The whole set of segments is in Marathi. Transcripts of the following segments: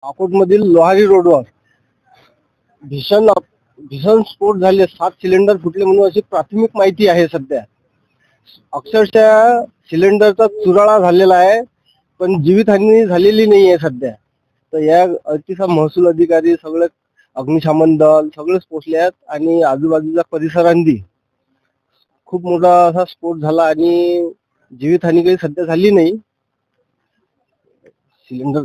अकोटमधील लोहारी रोडवर भीषण भीषण स्फोट झाले. 7 सिलेंडर फुटले म्हणून अशी प्राथमिक माहिती आहे. सध्या अक्षरशः सिलेंडरचा चुराळा झालेला आहे, पण जीवितहानी झालेली नाही आहे सध्या. तर या अतिशय महसूल अधिकारी, सगळे अग्निशमन दल सगळेच पोहोचले आहेत आणि आजूबाजूच्या परिसरांनी खूप मोठा असा स्फोट झाला आणि जीवितहानी काही सध्या झाली नाही. सिलेंडर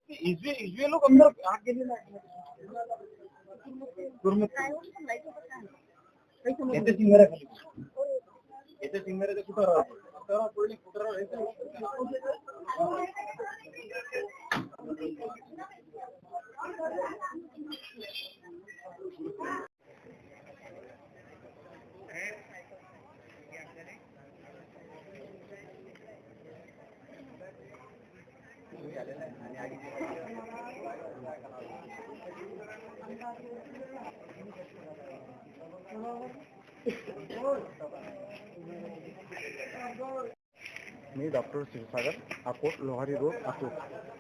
इसमें लोग अंदर आके येते सिंगरा खाली येते सिंगरा कुठं मी डॉक्टर क्षीरसागर, अकोट लोहारी रोड अकोट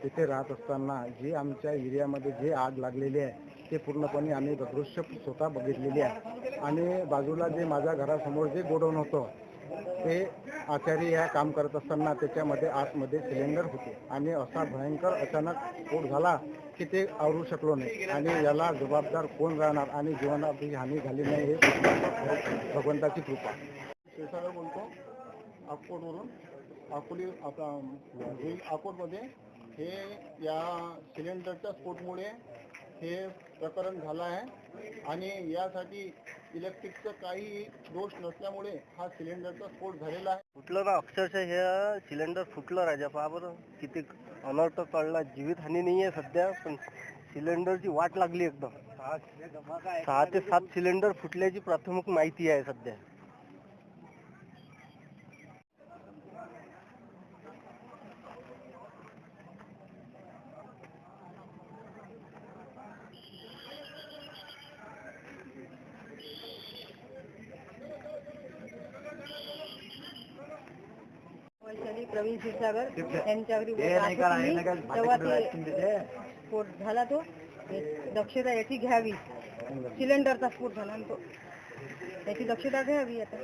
तिथे राहत असताना जी आमच्या एरियामध्ये जे आग लागलेली आहे ते पूर्णपणे आम्ही दृश्य स्वतः बघितलेली आहे. आणि बाजूला जे माझ्या घरासमोर जे गोडाऊन होतं ते आचारी या काम करत असताना त्याच्यामध्ये आतमध्ये सिलेंडर होते आणि असा भयंकर अचानक स्फोट झाला की ते आवरू शकलो नाही. आणि याला जबाबदार कोण राहणार आणि जीवनाची हानी झाली नाही हे भगवंताची कृपा. क्षीरसागर बोलतो अकोटवरून. अकोटमध्ये हे या सिलेंडरच्या स्फोटमुळे हे प्रकरण झालं आहे आणि यासाठी इलेक्ट्रिकचं काही दोष नसल्यामुळे हा सिलेंडरचा स्फोट झालेला आहे. फुटलं ना, अक्षरशः हे सिलेंडर फुटलं. राजा पहा बरं किती अनर्थ कळला. जीवितहानी नाही आहे सध्या, पण सिलेंडरची वाट लागली एकदम. 6 ते 7 सिलेंडर फुटल्याची प्राथमिक माहिती आहे सध्या. प्रवीण क्षीरसागर यांच्यावरी तेव्हा ते स्फोट झाला. तो दक्षता याची घ्यावी. सिलेंडरचा स्फोट झाला तो, त्याची दक्षता घ्यावी आता.